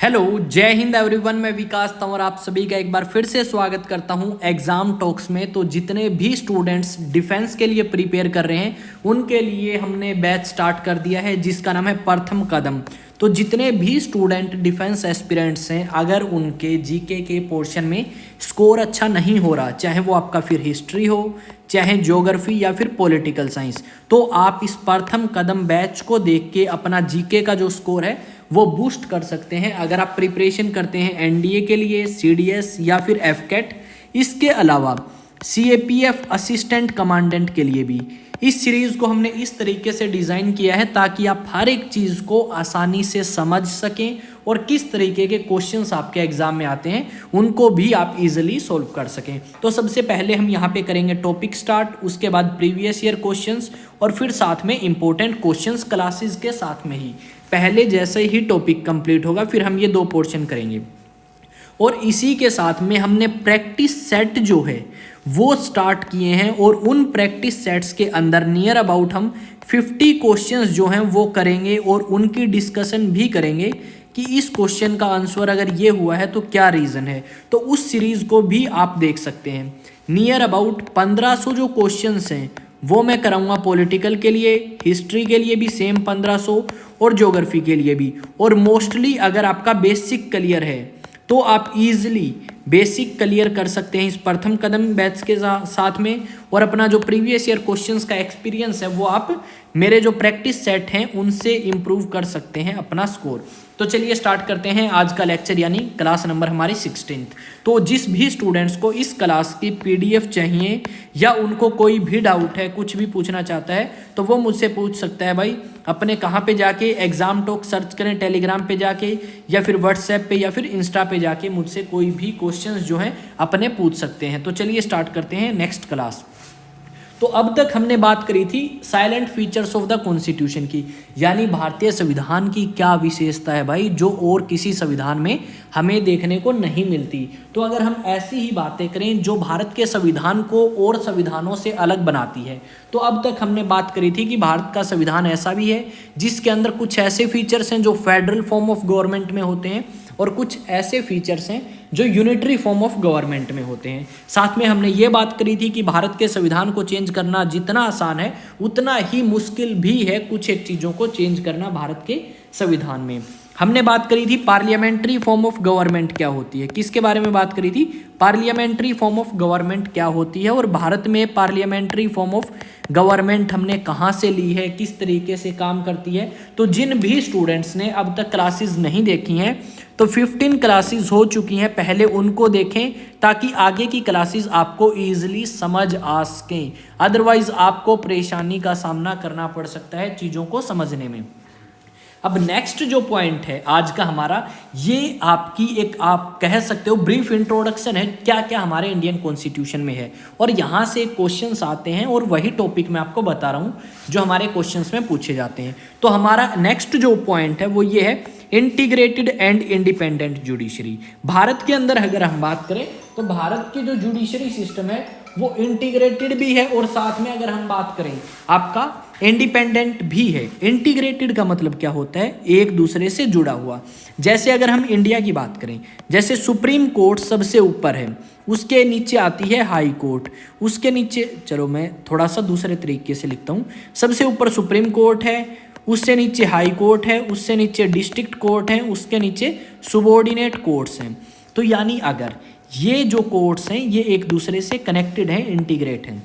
Hello, जय Hind everyone. मैं विकास तंवर आप सभी का एक बार फिर से स्वागत करता हूं एग्जाम टॉक्स में। तो जितने भी स्टूडेंट्स डिफेंस के लिए प्रिपेयर कर रहे हैं उनके लिए हमने बैच स्टार्ट कर दिया है जिसका नाम है प्रथम कदम। तो जितने भी स्टूडेंट डिफेंस एस्पिरेंट्स हैं, अगर उनके जीके के पोर्शन में स्कोर अच्छा नहीं हो रहा, चाहे वो आपका फिर हिस्ट्री हो, चाहे ज्योग्राफी या फिर पॉलिटिकल साइंस, तो आप इस प्रथम कदम बैच को देख के अपना जीके का जो स्कोर है वो बूस्ट कर सकते हैं। अगर आप प्रिपरेशन करते हैं एनडीए के लिए, सीडीएस या फिर एफकेट, इसके अलावा सीएपीएफ असिस्टेंट कमांडेंट के लिए भी इस सीरीज़ को हमने इस तरीके से डिज़ाइन किया है ताकि आप हर एक चीज़ को आसानी से समझ सकें और किस तरीके के क्वेश्चंस आपके एग्जाम में आते हैं उनको भी आप इजीली सॉल्व कर सकें। तो सबसे पहले हम यहाँ पे करेंगे टॉपिक स्टार्ट, उसके बाद प्रीवियस ईयर क्वेश्चंस और फिर साथ में इंपॉर्टेंट क्वेश्चंस क्लासेस के साथ में ही। पहले जैसे ही टॉपिक कंप्लीट होगा फिर हम ये दो पोर्शन करेंगे और इसी के साथ में हमने प्रैक्टिस सेट जो है वो स्टार्ट किए हैं और उन प्रैक्टिस सेट्स के अंदर नियर अबाउट हम 50 क्वेश्चंस जो हैं वो करेंगे और उनकी डिस्कशन भी करेंगे कि इस क्वेश्चन का आंसर अगर ये हुआ है तो क्या रीज़न है। तो उस सीरीज़ को भी आप देख सकते हैं। नियर अबाउट 1500 जो क्वेश्चंस हैं वो मैं कराऊंगा पॉलिटिकल के लिए, हिस्ट्री के लिए भी सेम 1500 और ज्योग्राफी के लिए भी। और मोस्टली अगर आपका बेसिक क्लियर है तो आप इजीली बेसिक क्लियर कर सकते हैं इस प्रथम कदम बैच के साथ में। और अपना जो प्रीवियस ईयर क्वेश्चंस का एक्सपीरियंस है वो आप मेरे जो प्रैक्टिस सेट हैं उनसे इम्प्रूव कर सकते हैं अपना स्कोर। तो चलिए स्टार्ट करते हैं आज का लेक्चर, यानी क्लास नंबर हमारी 16। तो जिस भी स्टूडेंट्स को इस क्लास की पीडीएफ चाहिए या उनको कोई भी डाउट है, कुछ भी पूछना चाहता है, तो वो मुझसे पूछ सकता है। भाई अपने कहाँ पे जाके एग्जाम टॉक सर्च करें, टेलीग्राम पे जाके या फिर व्हाट्सएप पे या फिर इंस्टा पे जाके मुझसे कोई भी क्वेश्चंस जो हैं अपने पूछ सकते हैं। तो चलिए स्टार्ट करते हैं नेक्स्ट क्लास। तो अब तक हमने बात करी थी salient features of the constitution की, यानी भारतीय संविधान की क्या विशेषता है भाई जो और किसी संविधान में हमें देखने को नहीं मिलती। तो अगर हम ऐसी ही बातें करें जो भारत के संविधान को और संविधानों से अलग बनाती है, तो अब तक हमने बात करी थी कि भारत का संविधान ऐसा भी है जिसके अंदर कुछ ऐसे फीचर्स हैं जो फेडरल फॉर्म ऑफ गवर्नमेंट में होते हैं और कुछ ऐसे फीचर्स हैं जो यूनिटरी फॉर्म ऑफ गवर्नमेंट में होते हैं। साथ में हमने ये बात करी थी कि भारत के संविधान को चेंज करना जितना आसान है उतना ही मुश्किल भी है कुछ एक चीज़ों को चेंज करना भारत के संविधान में। हमने बात करी थी पार्लियामेंट्री फॉर्म ऑफ गवर्नमेंट क्या होती है। किसके बारे में बात करी थी? पार्लियामेंट्री फॉर्म ऑफ गवर्नमेंट क्या होती है और भारत में पार्लियामेंट्री फॉर्म ऑफ गवर्नमेंट हमने कहाँ से ली है, किस तरीके से काम करती है। तो जिन भी स्टूडेंट्स ने अब तक क्लासेस नहीं देखी हैं तो 15 क्लासेस हो चुकी हैं, पहले उनको देखें ताकि आगे की क्लासेस आपको ईजिली समझ आ सकें। अदरवाइज आपको परेशानी का सामना करना पड़ सकता है चीज़ों को समझने में। अब नेक्स्ट जो पॉइंट है आज का हमारा, ये आपकी एक आप कह सकते हो ब्रीफ इंट्रोडक्शन है क्या क्या हमारे इंडियन कॉन्स्टिट्यूशन में है। और यहाँ से क्वेश्चंस आते हैं और वही टॉपिक मैं आपको बता रहा हूँ जो हमारे क्वेश्चंस में पूछे जाते हैं। तो हमारा नेक्स्ट जो पॉइंट है वो ये है integrated and independent judiciary. Bharat के अंदर अगर हम बात करें तो भारत की जो जुडिशरी सिस्टम है वो इंटीग्रेटेड भी है और साथ में अगर हम बात करें आपका इंडिपेंडेंट भी है। इंटीग्रेटेड का मतलब क्या होता है? एक दूसरे से जुड़ा हुआ। जैसे अगर हम इंडिया की बात करें, जैसे सुप्रीम कोर्ट सबसे ऊपर है, उसके नीचे आती है हाई कोर्ट, उसके नीचे, चलो मैं थोड़ा सा दूसरे तरीके से लिखता हूँ, सबसे ऊपर सुप्रीम कोर्ट है, उससे नीचे हाई कोर्ट है, उससे नीचे डिस्ट्रिक्ट कोर्ट है, उसके नीचे सुबॉर्डिनेट कोर्ट्स हैं। तो यानी अगर ये जो कोर्ट्स हैं ये एक दूसरे से कनेक्टेड हैं, इंटीग्रेट हैं।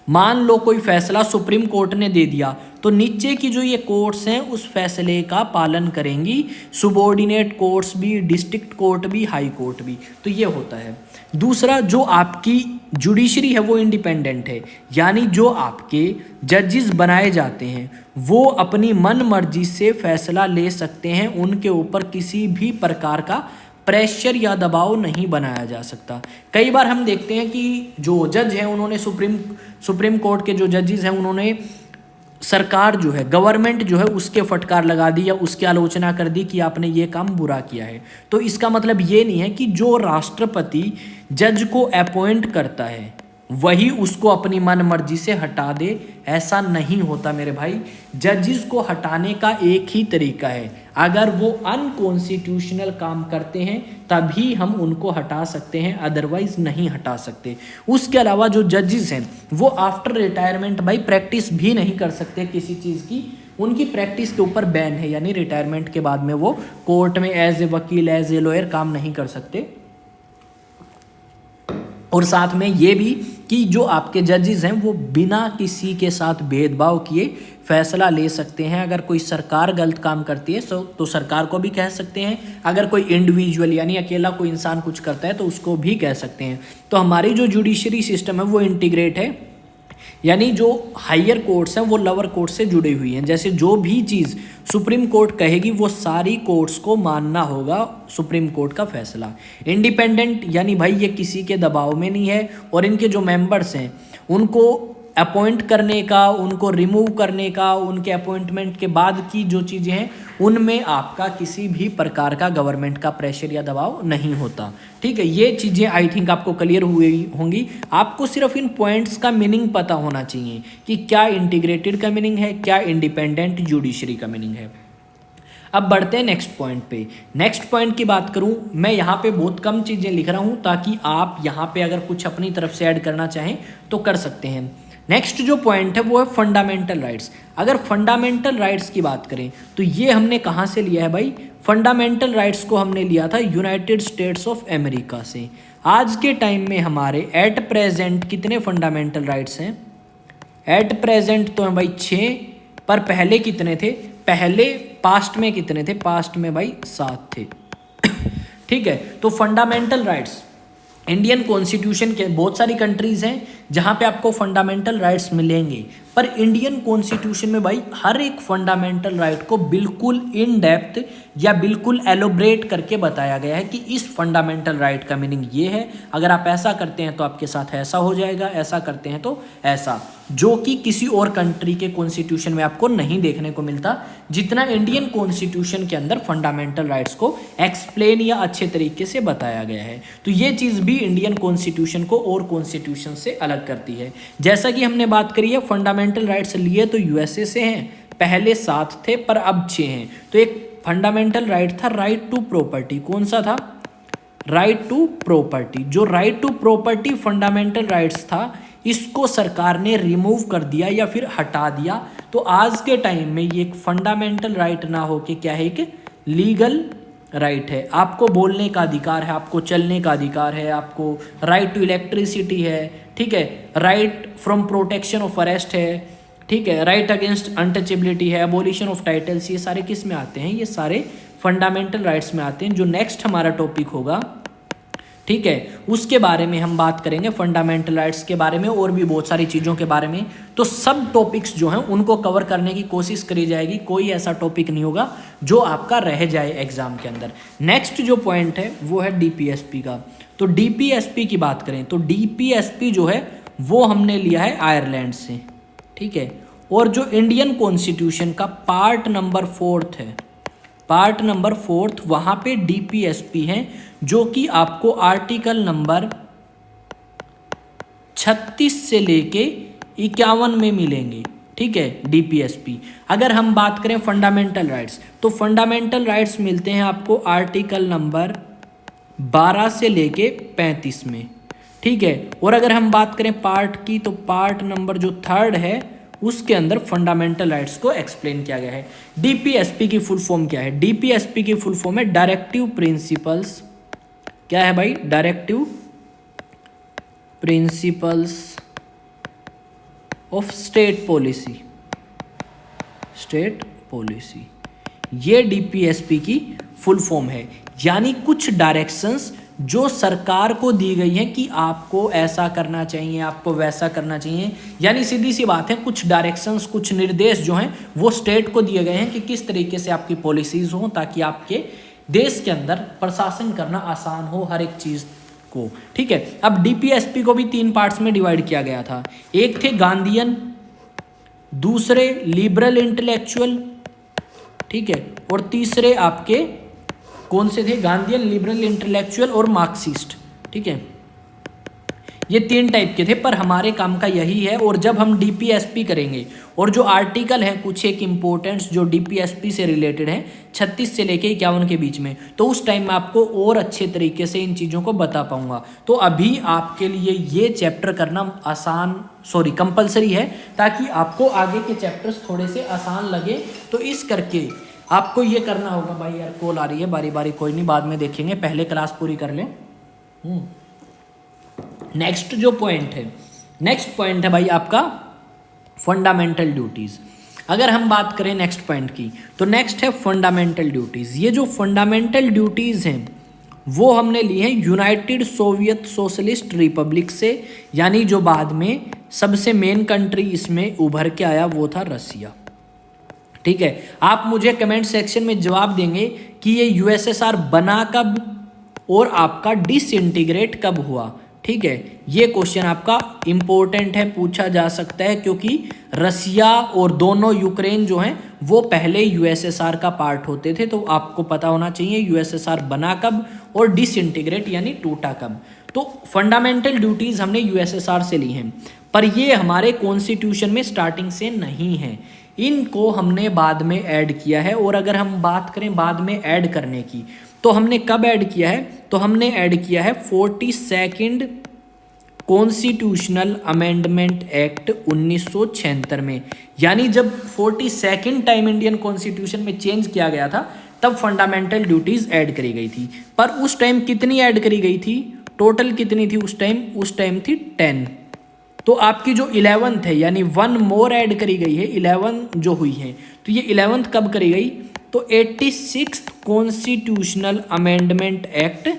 मान लो कोई फैसला सुप्रीम कोर्ट ने दे दिया तो नीचे की जो ये कोर्ट्स हैं उस फैसले का पालन करेंगी, सुबॉर्डिनेट कोर्ट्स भी, डिस्ट्रिक्ट कोर्ट भी, हाई कोर्ट भी। तो ये होता है। दूसरा, जो आपकी जुडिशरी है वो इंडिपेंडेंट है, यानी जो आपके जजेस बनाए जाते हैं वो अपनी मन मर्जी से फैसला ले सकते हैं, उनके ऊपर किसी भी प्रकार का प्रेशर या दबाव नहीं बनाया जा सकता। कई बार हम देखते हैं कि जो जज हैं उन्होंने सुप्रीम कोर्ट के जो जजेस हैं उन्होंने सरकार जो है, गवर्नमेंट जो है उसके फटकार लगा दी या उसकी आलोचना कर दी कि आपने ये काम बुरा किया है। तो इसका मतलब ये नहीं है कि जो राष्ट्रपति जज को अपॉइंट करता है वही उसको अपनी मन मर्जी से हटा दे, ऐसा नहीं होता मेरे भाई। जजेस को हटाने का एक ही तरीका है, अगर वो अनकॉन्स्टिट्यूशनल काम करते हैं तभी हम उनको हटा सकते हैं, अदरवाइज नहीं हटा सकते। उसके अलावा जो जजेस हैं वो आफ्टर रिटायरमेंट भाई प्रैक्टिस भी नहीं कर सकते किसी चीज़ की, उनकी प्रैक्टिस के ऊपर बैन है, यानी रिटायरमेंट के बाद में वो कोर्ट में एज ए वकील एज ए लॉयर काम नहीं कर सकते। और साथ में ये भी कि जो आपके जजेस हैं वो बिना किसी के साथ भेदभाव किए फैसला ले सकते हैं। अगर कोई सरकार गलत काम करती है तो सरकार को भी कह सकते हैं, अगर कोई इंडिविजुअल यानी अकेला कोई इंसान कुछ करता है तो उसको भी कह सकते हैं। तो हमारी जो जुडिशरी सिस्टम है वो इंटीग्रेट है, यानी जो हायर कोर्ट्स हैं वो लोअर कोर्ट से जुड़ी हुई हैं। जैसे जो भी चीज़ सुप्रीम कोर्ट कहेगी वो सारी कोर्ट्स को मानना होगा सुप्रीम कोर्ट का फैसला। इंडिपेंडेंट यानी भाई ये किसी के दबाव में नहीं है, और इनके जो मेंबर्स हैं उनको अपॉइंट करने का, उनको रिमूव करने का, उनके अपॉइंटमेंट के बाद की जो चीज़ें हैं उनमें आपका किसी भी प्रकार का गवर्नमेंट का प्रेशर या दबाव नहीं होता। ठीक है, ये चीज़ें आई थिंक आपको क्लियर हुई होंगी। आपको सिर्फ इन पॉइंट्स का मीनिंग पता होना चाहिए कि क्या इंटीग्रेटेड का मीनिंग है, क्या इंडिपेंडेंट जुडिशरी का मीनिंग है। अब बढ़ते हैं नेक्स्ट पॉइंट पे। नेक्स्ट पॉइंट की बात करूं, मैं यहाँ पे बहुत कम चीज़ें लिख रहा हूँ ताकि आप यहाँ पे अगर कुछ अपनी तरफ से ऐड करना चाहें तो कर सकते हैं। नेक्स्ट जो पॉइंट है वो है फंडामेंटल राइट्स। अगर फंडामेंटल राइट्स की बात करें तो ये हमने कहाँ से लिया है भाई? फंडामेंटल राइट्स को हमने लिया था यूनाइटेड स्टेट्स ऑफ अमेरिका से। आज के टाइम में हमारे एट प्रेजेंट कितने फंडामेंटल राइट्स हैं? एट प्रेजेंट तो हैं भाई 6, पर पहले कितने थे? पहले पास्ट में कितने थे? पास्ट में भाई 7 थे। ठीक है, तो फंडामेंटल राइट्स इंडियन कॉन्स्टिट्यूशन के बहुत सारी कंट्रीज़ हैं जहाँ पे आपको फंडामेंटल राइट्स मिलेंगे, पर इंडियन कॉन्स्टिट्यूशन में भाई हर एक फंडामेंटल राइट को बिल्कुल इन डेप्थ या बिल्कुल एलोब्रेट करके बताया गया है कि इस फंडामेंटल राइट का मीनिंग ये है, अगर आप ऐसा करते हैं तो आपके साथ ऐसा हो जाएगा, ऐसा करते हैं तो ऐसा, जो कि किसी और कंट्री के कॉन्स्टिट्यूशन में आपको नहीं देखने को मिलता, जितना इंडियन कॉन्स्टिट्यूशन के अंदर फंडामेंटल राइट्स को एक्सप्लेन या अच्छे तरीके से बताया गया है। तो ये चीज़ भी इंडियन कॉन्स्टिट्यूशन को और कॉन्स्टिट्यूशन से अलग करती है। जैसा कि हमने बात करी है, फंडामेंटल राइट्स लिए तो यूएसए से हैं, पहले 7 थे पर अब 6 हैं। तो एक फंडामेंटल राइट था राइट टू प्रॉपर्टी, कौन सा था? Right to property. जो right to property fundamental rights था, इसको सरकार ने रिमूव कर दिया या फिर हटा दिया। तो आज के टाइम में ये एक फंडामेंटल राइट ना हो के क्या है, एक लीगल राइट है। आपको बोलने का अधिकार है, आपको चलने का अधिकार है, आपको राइट टू इलेक्ट्रिसिटी है, ठीक है, right from protection of arrest है, ठीक है, राइट अगेंस्ट अनटचेबिलिटी है, एबोलिशन ऑफ टाइटल्स, ये सारे किस में आते हैं? ये सारे फंडामेंटल राइट्स में आते हैं। जो नेक्स्ट हमारा टॉपिक होगा, ठीक है, उसके बारे में हम बात करेंगे, फंडामेंटल राइट्स के बारे में और भी बहुत सारी चीज़ों के बारे में। तो सब टॉपिक्स जो हैं उनको कवर करने की कोशिश करी जाएगी, कोई ऐसा टॉपिक नहीं होगा जो आपका रह जाए एग्जाम के अंदर। नेक्स्ट जो पॉइंट है वो है डीपीएसपी का। तो डीपीएसपी की बात करें तो डीपीएसपी जो है वो हमने लिया है आयरलैंड से, ठीक है, और जो इंडियन कॉन्स्टिट्यूशन का पार्ट नंबर 4 है, पार्ट नंबर 4 वहाँ पे डीपीएसपी है, जो कि आपको आर्टिकल नंबर 36 से लेके 51 में मिलेंगे, ठीक है, डीपीएसपी। अगर हम बात करें फंडामेंटल राइट्स, तो फंडामेंटल राइट्स मिलते हैं आपको आर्टिकल नंबर 12 से लेके 35 में, ठीक है। और अगर हम बात करें पार्ट की, तो पार्ट नंबर जो 3 है उसके अंदर फंडामेंटल राइट्स को एक्सप्लेन किया गया है। डीपीएसपी की फुल फॉर्म क्या है? डीपीएसपी की फुल फॉर्म है डायरेक्टिव प्रिंसिपल्स, क्या है भाई? Directive principles of state policy, state policy, ये डीपीएसपी की फुल फॉर्म है। यानी कुछ डायरेक्शंस जो सरकार को दी गई हैं कि आपको ऐसा करना चाहिए, आपको वैसा करना चाहिए, यानी सीधी सी बात है, कुछ डायरेक्शंस, कुछ निर्देश जो हैं वो स्टेट को दिए गए हैं कि किस तरीके से आपकी पॉलिसीज हो, ताकि आपके देश के अंदर प्रशासन करना आसान हो हर एक चीज़ को, ठीक है। अब डीपीएसपी को भी 3 पार्ट्स में डिवाइड किया गया था। एक थे गांधीयन, दूसरे लिबरल इंटेलेक्चुअल, ठीक है, और तीसरे आपके कौन से थे? गांधीयन, लिबरल इंटेलेक्चुअल और मार्क्सिस्ट, ठीक है। ये 3 टाइप के थे, पर हमारे काम का यही है। और जब हम डीपीएसपी करेंगे और जो आर्टिकल है कुछ एक इम्पोर्टेंट्स जो डीपीएसपी से रिलेटेड है 36 से लेके 51 के बीच में, तो उस टाइम मैं आपको और अच्छे तरीके से इन चीज़ों को बता पाऊंगा। तो अभी आपके लिए ये चैप्टर करना कंपलसरी है, ताकि आपको आगे के चैप्टर्स थोड़े से आसान लगे। तो इस करके आपको ये करना होगा। भाई यार कॉल आ रही है, बारी बारी कोई नहीं, बाद में देखेंगे, पहले क्लास पूरी कर लें। नेक्स्ट जो पॉइंट है, नेक्स्ट पॉइंट है भाई आपका फंडामेंटल ड्यूटीज़। अगर हम बात करें नेक्स्ट पॉइंट की, तो नेक्स्ट है फंडामेंटल ड्यूटीज़। ये जो फंडामेंटल ड्यूटीज़ हैं वो हमने ली हैं यूनाइटेड सोवियत सोशलिस्ट रिपब्लिक से, यानी जो बाद में सबसे मेन कंट्री इसमें उभर के आया वो था रसिया। ठीक है, आप मुझे कमेंट सेक्शन में जवाब देंगे कि ये यूएसएसआर बना कब और आपका डिसइंटीग्रेट कब हुआ। ठीक है, ये क्वेश्चन आपका इंपॉर्टेंट है, पूछा जा सकता है, क्योंकि रसिया और दोनों यूक्रेन जो हैं वो पहले यूएसएसआर का पार्ट होते थे। तो आपको पता होना चाहिए यूएसएसआर बना कब और डिसइंटीग्रेट यानी टूटा कब। तो फंडामेंटल ड्यूटीज़ हमने यूएसएसआर से ली हैं, पर ये हमारे कॉन्स्टिट्यूशन में स्टार्टिंग से नहीं है, इनको हमने बाद में ऐड किया है। और अगर हम बात करें बाद में ऐड करने की, तो हमने कब ऐड किया है, तो हमने ऐड किया है 42nd कॉन्स्टिट्यूशनल अमेंडमेंट एक्ट 1976 में। यानी जब 42nd टाइम इंडियन कॉन्स्टिट्यूशन में चेंज किया गया था तब फंडामेंटल ड्यूटीज ऐड करी गई थी। पर उस टाइम कितनी ऐड करी गई थी, टोटल कितनी थी उस टाइम थी 10। तो आपकी जो 11th है यानी 1 मोर ऐड करी गई है, 11 जो हुई है, तो ये 11th कब करी गई, तो 86th कॉन्स्टिट्यूशनल अमेंडमेंट एक्ट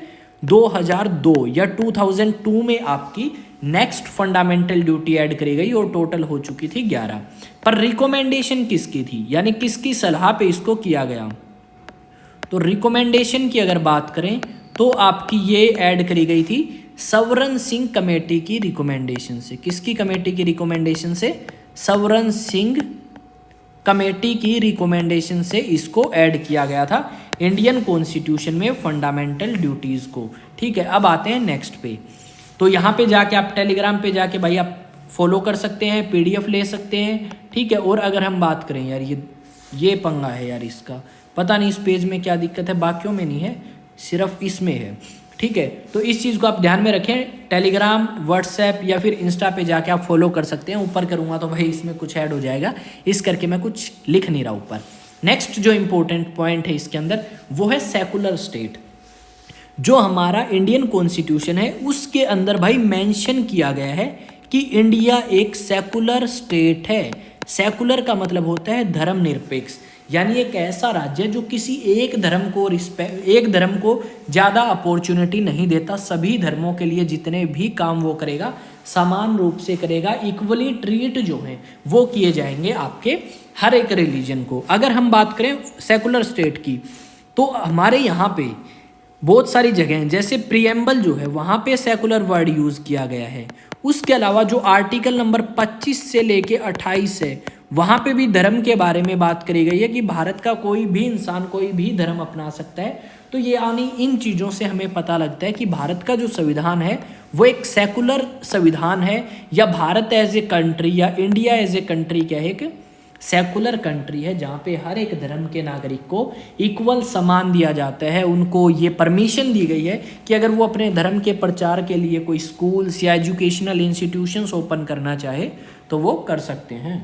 2002 या 2002 में आपकी नेक्स्ट फंडामेंटल ड्यूटी ऐड करी गई और टोटल हो चुकी थी 11। पर रिकमेंडेशन किसकी थी, यानी किसकी सलाह पे इसको किया गया, तो रिकमेंडेशन की अगर बात करें तो आपकी ये ऐड करी गई थी सवरन सिंह कमेटी की रिकमेंडेशन से। किसकी कमेटी की रिकमेंडेशन से, सवरन सिंह कमेटी की रिकमेंडेशन से इसको ऐड किया गया था इंडियन कॉन्स्टिट्यूशन में फंडामेंटल ड्यूटीज़ को। ठीक है, अब आते हैं नेक्स्ट पे। तो यहाँ पे जाके आप टेलीग्राम पे जाके भाई आप फॉलो कर सकते हैं, पीडीएफ ले सकते हैं। ठीक है, और अगर हम बात करें यार ये पंगा है यार, इसका पता नहीं इस पेज में क्या दिक्कत है, बाकियों में नहीं है, सिर्फ इसमें है। ठीक है, तो इस चीज़ को आप ध्यान में रखें। टेलीग्राम, व्हाट्सएप या फिर इंस्टा पे जाके आप फॉलो कर सकते हैं। ऊपर करूँगा तो भाई इसमें कुछ ऐड हो जाएगा, इस करके मैं कुछ लिख नहीं रहा ऊपर। नेक्स्ट जो इंपॉर्टेंट पॉइंट है इसके अंदर वो है सेकुलर स्टेट। जो हमारा इंडियन कॉन्स्टिट्यूशन है उसके अंदर भाई मेंशन किया गया है कि इंडिया एक सेकुलर स्टेट है। सेकुलर का मतलब होता है धर्मनिरपेक्ष, यानी एक ऐसा राज्य जो किसी एक धर्म को ज़्यादा अपॉर्चुनिटी नहीं देता, सभी धर्मों के लिए जितने भी काम वो करेगा समान रूप से करेगा, इक्वली ट्रीट जो है वो किए जाएंगे आपके हर एक रिलीजन को। अगर हम बात करें सेकुलर स्टेट की, तो हमारे यहाँ पे बहुत सारी जगह हैं, जैसे प्रीएम्बल जो है वहाँ पे सेकुलर वर्ड यूज़ किया गया है। उसके अलावा जो आर्टिकल नंबर 25 से लेके 28 है वहाँ पे भी धर्म के बारे में बात करी गई है कि भारत का कोई भी इंसान कोई भी धर्म अपना सकता है। तो ये यानी इन चीज़ों से हमें पता लगता है कि भारत का जो संविधान है वो एक सेकुलर संविधान है, या भारत एज ए कंट्री या इंडिया एज ए कंट्री क्या है, एक सेकुलर कंट्री है जहाँ पे हर एक धर्म के नागरिक को इक्वल सम्मान दिया जाता है। उनको ये परमिशन दी गई है कि अगर वो अपने धर्म के प्रचार के लिए कोई स्कूल्स या एजुकेशनल इंस्टीट्यूशंस ओपन करना चाहे तो वो कर सकते हैं।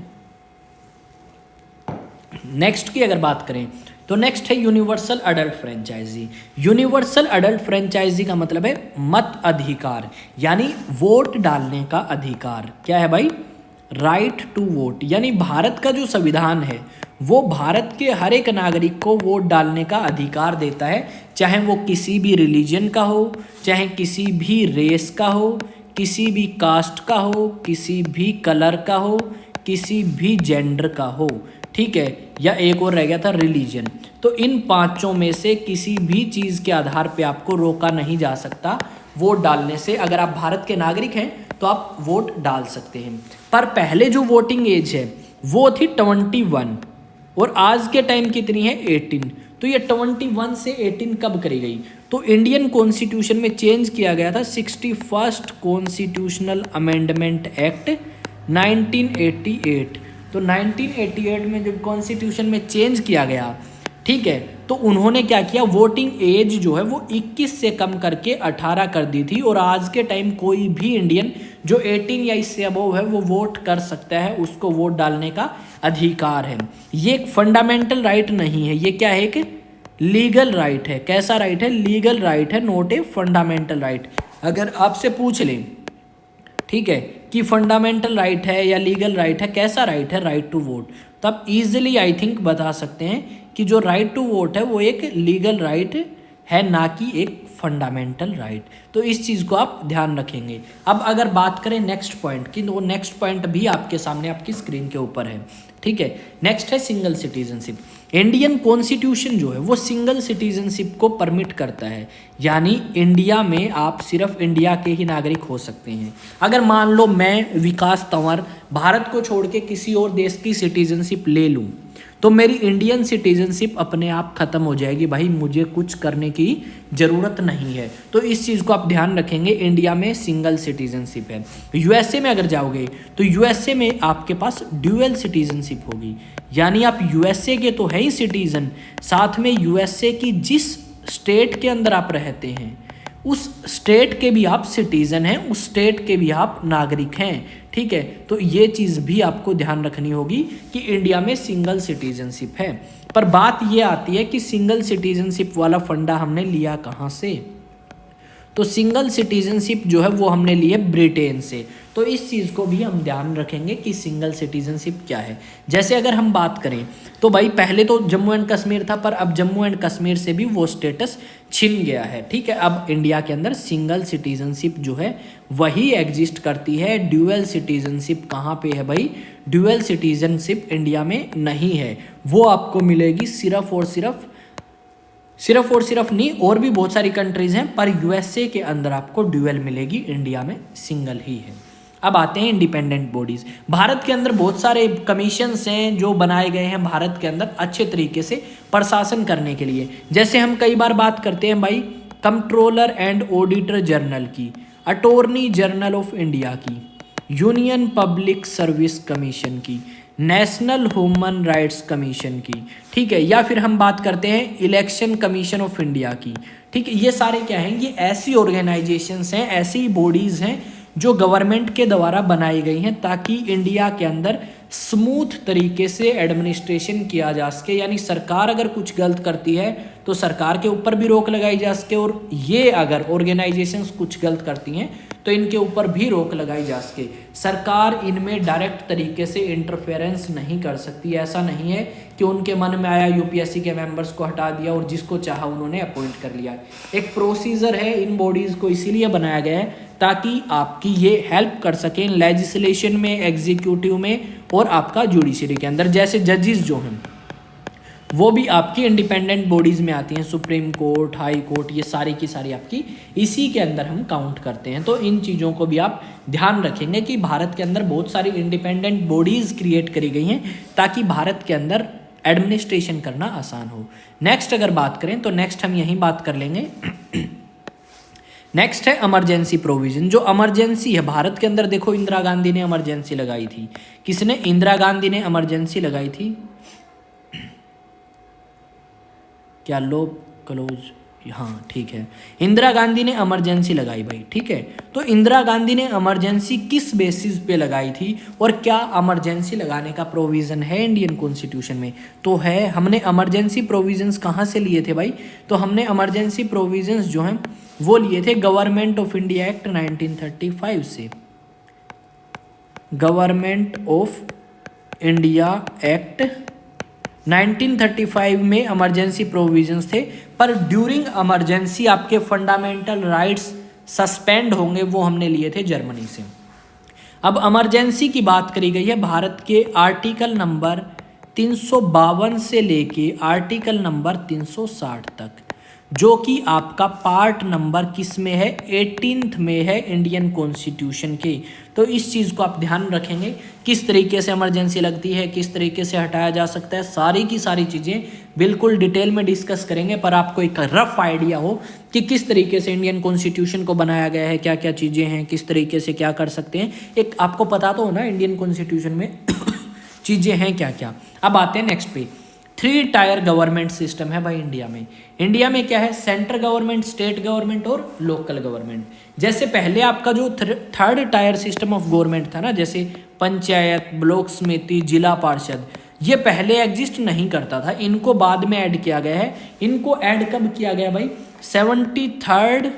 नेक्स्ट की अगर बात करें तो नेक्स्ट है universal adult franchise. Universal adult franchise का मतलब है मत अधिकार, यानी वोट डालने का अधिकार। क्या है भाई, राइट टू वोट। यानी भारत का जो संविधान है वो भारत के हर एक नागरिक को वोट डालने का अधिकार देता है, चाहे वो किसी भी रिलीजन का हो, चाहे किसी भी रेस का हो, किसी भी कास्ट का हो, किसी भी कलर का हो, किसी भी जेंडर का हो। ठीक है, या एक और रह गया था रिलीजन। तो इन पांचों में से किसी भी चीज़ के आधार पे आपको रोका नहीं जा सकता वोट डालने से। अगर आप भारत के नागरिक हैं तो आप वोट डाल सकते हैं। पर पहले जो वोटिंग एज है वो थी 21 और आज के टाइम कितनी है 18। तो ये 21 से 18 कब करी गई? तो इंडियन कॉन्स्टिट्यूशन में चेंज किया गया था 61st कॉन्स्टिट्यूशनल अमेंडमेंट एक्ट 1988। तो 1988 में जब कॉन्स्टिट्यूशन में चेंज किया गया, ठीक है, तो उन्होंने क्या किया, वोटिंग एज जो है वो 21 से कम करके 18 कर दी थी। और आज के टाइम कोई भी इंडियन जो 18 या इससे अबव है वो वोट कर सकता है, उसको वोट डालने का अधिकार है। ये एक फंडामेंटल राइट नहीं है, ये क्या है, एक लीगल राइट है। कैसा राइट है? लीगल राइट है, नॉट ए फंडामेंटल राइट। अगर आपसे पूछ लें, ठीक है, कि फंडामेंटल राइट है या लीगल राइट है, कैसा राइट है? Right to vote. तो आप इजीली आई थिंक बता सकते हैं कि जो राइट टू वोट है वो एक लीगल राइट है, ना कि एक फंडामेंटल राइट। तो इस चीज़ को आप ध्यान रखेंगे। अब अगर बात करें नेक्स्ट पॉइंट की, तो वो नेक्स्ट पॉइंट भी आपके सामने आपकी स्क्रीन के ऊपर है, ठीक है। नेक्स्ट है सिंगल सिटीजनशिप। इंडियन कॉन्स्टिट्यूशन जो है वो सिंगल सिटीजनशिप को परमिट करता है, यानी इंडिया में आप सिर्फ इंडिया के ही नागरिक हो सकते हैं। अगर मान लो मैं विकास तंवर भारत को छोड़ के किसी और देश की सिटीजनशिप ले लूँ, तो मेरी इंडियन सिटीजनशिप अपने आप खत्म हो जाएगी, भाई मुझे कुछ करने की ज़रूरत नहीं है। तो इस चीज़ को आप ध्यान रखेंगे, इंडिया में सिंगल सिटीजनशिप है। यूएसए में अगर जाओगे तो यूएसए में आपके पास ड्यूअल सिटीजनशिप होगी, यानी आप यूएसए के तो है ही सिटीजन, साथ में यूएसए की जिस स्टेट के अंदर आप रहते हैं उस स्टेट के भी आप सिटीजन हैं, उस स्टेट के भी आप नागरिक हैं, ठीक है। तो ये चीज़ भी आपको ध्यान रखनी होगी कि इंडिया में सिंगल सिटीजनशिप है। पर बात ये आती है कि सिंगल सिटीजनशिप वाला फंडा हमने लिया कहाँ से? तो सिंगल सिटीजनशिप जो है वो हमने लिए ब्रिटेन से। तो इस चीज़ को भी हम ध्यान रखेंगे कि सिंगल सिटीजनशिप क्या है। जैसे अगर हम बात करें तो भाई पहले तो जम्मू एंड कश्मीर था, पर अब जम्मू एंड कश्मीर से भी वो स्टेटस छिन गया है, ठीक है। अब इंडिया के अंदर सिंगल सिटीजनशिप जो है वही एग्जिस्ट करती है। ड्यूअल सिटीजनशिप कहाँ पे है भाई? ड्यूअल सिटीजनशिप इंडिया में नहीं है, वो आपको मिलेगी सिर्फ और सिर्फ नहीं, और भी बहुत सारी कंट्रीज हैं, पर यूएसए के अंदर आपको ड्यूअल मिलेगी, इंडिया में सिंगल ही है। अब आते हैं इंडिपेंडेंट बॉडीज़। भारत के अंदर बहुत सारे कमीशंस हैं जो बनाए गए हैं भारत के अंदर अच्छे तरीके से प्रशासन करने के लिए। जैसे हम कई बार बात करते हैं भाई कंट्रोलर एंड ऑडिटर जनरल की, अटॉर्नी जनरल ऑफ इंडिया की, यूनियन पब्लिक सर्विस कमीशन की, नेशनल ह्यूमन राइट्स कमीशन की, ठीक है, या फिर हम बात करते हैं इलेक्शन कमीशन ऑफ इंडिया की, ठीक है। ये सारे क्या हैं? ये ऐसी ऑर्गेनाइजेशंस हैं, ऐसी बॉडीज़ हैं जो गवर्नमेंट के द्वारा बनाई गई हैं ताकि इंडिया के अंदर स्मूथ तरीके से एडमिनिस्ट्रेशन किया जा सके। यानी सरकार अगर कुछ गलत करती है तो सरकार के ऊपर भी रोक लगाई जा सके, और ये अगर ऑर्गेनाइजेशंस कुछ गलत करती हैं तो इनके ऊपर भी रोक लगाई जा सके। सरकार इनमें डायरेक्ट तरीके से इंटरफेरेंस नहीं कर सकती। ऐसा नहीं है कि उनके मन में आया यूपीएससी के मेंबर्स को हटा दिया और जिसको चाहा उन्होंने अपॉइंट कर लिया। एक प्रोसीजर है, इन बॉडीज़ को इसीलिए बनाया गया है ताकि आपकी ये हेल्प कर सकें लेजिस्लेशन में, एग्जीक्यूटिव में और आपका जुडिशरी के अंदर। जैसे जजेस जो हैं वो भी आपकी इंडिपेंडेंट बॉडीज़ में आती हैं, सुप्रीम कोर्ट, हाई कोर्ट, ये सारी की सारी आपकी इसी के अंदर हम काउंट करते हैं। तो इन चीज़ों को भी आप ध्यान रखेंगे कि भारत के अंदर बहुत सारी इंडिपेंडेंट बॉडीज़ क्रिएट करी गई हैं ताकि भारत के अंदर एडमिनिस्ट्रेशन करना आसान हो। नेक्स्ट अगर बात करें तो नेक्स्ट हम यहीं बात कर लेंगे। नेक्स्ट है इमरजेंसी प्रोविजन। जो इमरजेंसी है भारत के अंदर, देखो इंदिरा गांधी ने इमरजेंसी लगाई थी। किसने? इंदिरा गांधी ने इमरजेंसी लगाई थी। क्या लो क्लोज, हाँ ठीक है, इंदिरा गांधी ने इमरजेंसी लगाई भाई, ठीक है। तो इंदिरा गांधी ने इमरजेंसी किस बेसिस पे लगाई थी और क्या इमरजेंसी लगाने का प्रोविज़न है इंडियन कॉन्स्टिट्यूशन में? तो है। हमने इमरजेंसी प्रोविजंस कहाँ से लिए थे भाई? तो हमने इमरजेंसी प्रोविजंस जो हैं वो लिए थे गवर्नमेंट ऑफ इंडिया एक्ट 1935 से। गवर्नमेंट ऑफ इंडिया एक्ट 1935 में इमरजेंसी प्रोविजंस थे, पर ड्यूरिंग इमरजेंसी आपके फंडामेंटल राइट्स सस्पेंड होंगे, वो हमने लिए थे जर्मनी से। अब इमरजेंसी की बात करी गई है भारत के आर्टिकल नंबर 352 से लेके आर्टिकल नंबर 360 तक। जो कि आपका पार्ट नंबर किस में है, 18th में है इंडियन कॉन्स्टिट्यूशन के। तो इस चीज़ को आप ध्यान रखेंगे, किस तरीके से इमरजेंसी लगती है, किस तरीके से हटाया जा सकता है, सारी की सारी चीज़ें बिल्कुल डिटेल में डिस्कस करेंगे, पर आपको एक रफ आइडिया हो कि किस तरीके से इंडियन कॉन्स्टिट्यूशन को बनाया गया है, क्या क्या चीज़ें हैं, किस तरीके से क्या कर सकते हैं, एक आपको पता तो हो ना इंडियन कॉन्स्टिट्यूशन में चीज़ें हैं क्या क्या। अब आते हैं नेक्स्ट पे, 3 टायर गवर्नमेंट सिस्टम है भाई इंडिया में। इंडिया में क्या है, सेंट्रल गवर्नमेंट, स्टेट गवर्नमेंट और लोकल गवर्नमेंट। जैसे पहले आपका जो 3rd tier system of government था ना, जैसे पंचायत, ब्लॉक समिति, जिला पार्षद, ये पहले एग्जिस्ट नहीं करता था, इनको बाद में ऐड किया गया है। इनको ऐड कब किया गया भाई, 73rd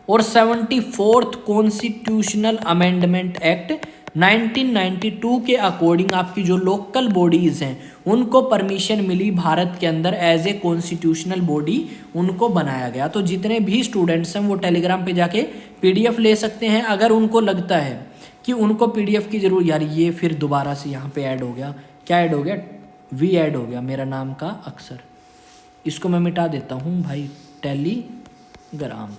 और 74th कॉन्स्टिट्यूशनल अमेंडमेंट एक्ट 1992 के अकॉर्डिंग आपकी जो लोकल बॉडीज़ हैं उनको परमिशन मिली भारत के अंदर एज ए कॉन्स्टिट्यूशनल बॉडी, उनको बनाया गया। तो जितने भी स्टूडेंट्स हैं वो टेलीग्राम पे जाके पीडीएफ ले सकते हैं। अगर उनको लगता है कि उनको पीडीएफ की जरूर, यार ये फिर दोबारा से यहाँ पे ऐड हो गया, क्या ऐड हो गया, वी ऐड हो गया मेरा नाम का अक्षर, इसको मैं मिटा देता हूँ भाई, टेलीग्राम।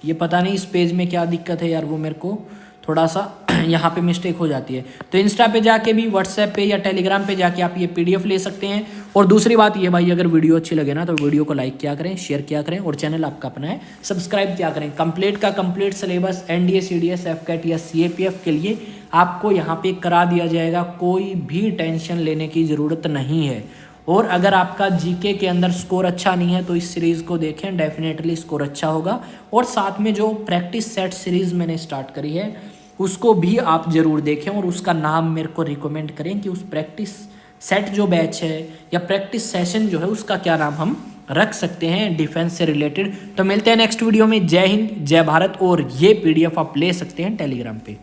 ये पता नहीं इस पेज में क्या दिक्कत है यार, वो मेरे को थोड़ा सा यहाँ पे मिस्टेक हो जाती है। तो इंस्टा पे जाके भी, व्हाट्सएप पे या टेलीग्राम पे जाके आप ये पीडीएफ ले सकते हैं। और दूसरी बात ये भाई, अगर वीडियो अच्छी लगे ना तो वीडियो को लाइक किया करें, शेयर किया करें, और चैनल आपका अपना है सब्सक्राइब किया करें। कंप्लीट का कंप्लीट सिलेबस एनडीए, सीडीएस, एफकेट या सीएपीएफ के लिए आपको यहाँ पे करा दिया जाएगा, कोई भी टेंशन लेने की ज़रूरत नहीं है। और अगर आपका जीके के अंदर स्कोर अच्छा नहीं है तो इस सीरीज़ को देखें, डेफिनेटली स्कोर अच्छा होगा। और साथ में जो प्रैक्टिस सेट सीरीज़ मैंने स्टार्ट करी है उसको भी आप ज़रूर देखें, और उसका नाम मेरे को रिकमेंड करें कि उस प्रैक्टिस सेट जो बैच है या प्रैक्टिस सेशन जो है उसका क्या नाम हम रख सकते हैं डिफेंस से रिलेटेड। तो मिलते हैं नेक्स्ट वीडियो में। जय हिंद, जय भारत। और ये पीडीएफ आप ले सकते हैं टेलीग्राम पे।